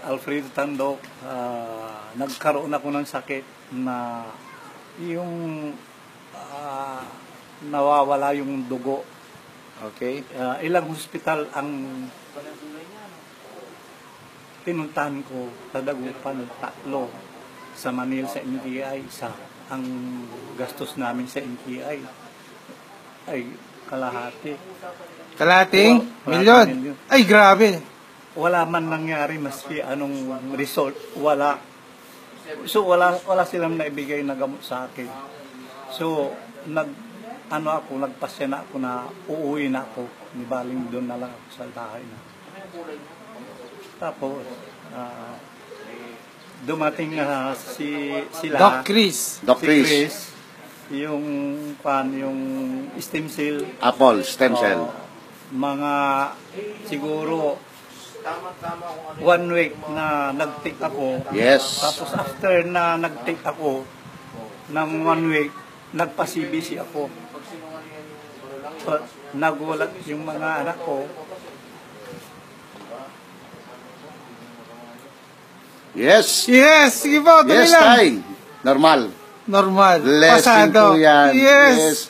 Alfredo Tandok. Nagkaroon ako ng sakit na yung nawawala yung dugo. Okay. Ilang hospital ang pinuntahan ko, Tadagupan, 3. Sa Manila, sa NTI, ang gastos namin sa NTI ay kalahati. Kalahating milyon? Ay, grabe. Wala man nangyari maski anong result, wala. So wala silang naibigay na gamot sa akin. So nagpasya na ako na uuwi na ako. Nibaling doon na lang ako sa bahay na. Tapos dumating sila Doc Chris. yung stem cell, Apple stem cell. mga siguro 1 week na nag-take ako. Yes. Tapos after na nag-take ako ng 1 week, nagpa-CBC ako. Nagulat yung mga anak ko. Yes. Yes, sige po, tuloy Yes, lang. tay. Normal. Normal. Blessing Pasado. po yan. Yes.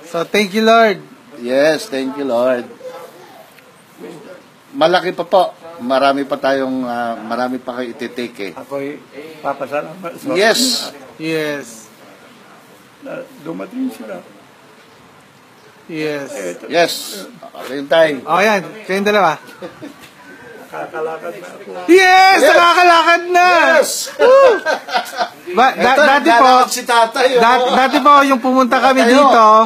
So, thank you, Lord. Yes, thank you, Lord. Malaki pa po. Marami pa kayo ititake eh. Ako'y papasalamat. Yes. Yes. Dumating sila. Yes. Yes. Okay, tay. O, yan. Kayong dalawa. Kakalakad na ako. Yes! Nakakalakad na! Yes. Dati po, si tatay. dati po, yung pumunta kami dito,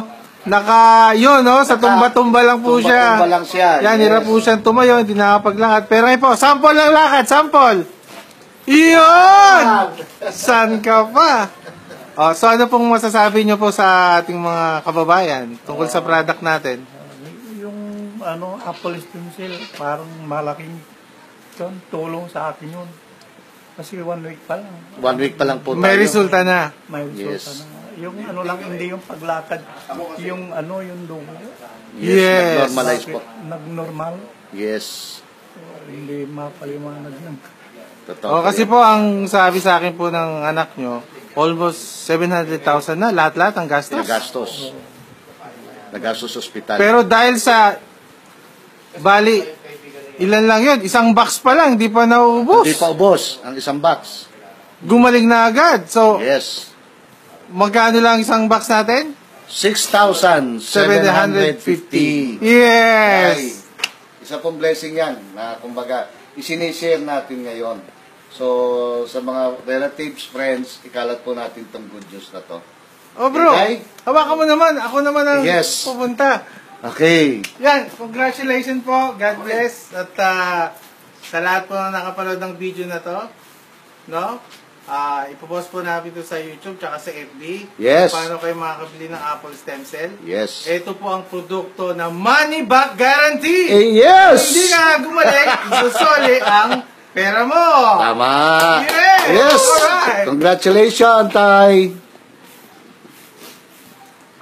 yun, no? Sa tumba-tumba lang po siya. Tumba lang siya. Yan, Yes. hirap po siyang tumayo, hindi nakapaglakad. Pero ngayon po, sample lang lakad, sample! Iyon! San ka pa? So ano pong masasabi nyo po sa ating mga kababayan tungkol sa product natin? Yung Apple stem cell, parang malaking tulong sa akin yun. Kasi 1 week pa lang. 1 week pa lang po tayo. May resulta na. May resulta Yes. na. Yung lang, hindi yung paglakad. Yung yung dugo. Yes. Nag-normalize po. Nag-normal. Yes. Hindi mapaliwanag yan. Totoo. Kasi po, ang sabi sa akin po ng anak nyo, almost 700,000 na, lahat-lahat ang gastos. Nagastos sa ospital. Pero dahil sa, bali, ilan lang yun? Isang box pa lang, hindi pa nauubos. Hindi pa ubos ang isang box. Gumaling na agad. So, Yes. magkano lang isang box natin? 6,750. Yes! Ay, isa pong blessing yan na kumbaga isinishare natin ngayon. So, sa mga relatives, friends, ikalat po natin tong good news na to. Oh bro, Okay? hawakan mo naman. Ako naman ang Yes. pupunta. Okay. Yan, congratulations po. God bless. At sa lahat po na nakapanood ng video na to, no? Ipopost po namin ito sa YouTube tsaka sa FB. Yes. Paano kayo makakabili ng Apple Stem Cell. Yes. Ito po ang produkto na money back guarantee. Yes! Hindi ka gumaling, isusoli ang pera mo. Tama. Yes! Yes! Alright. Congratulations, tay!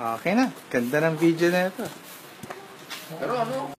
Okay na. Ganda ng video na ito.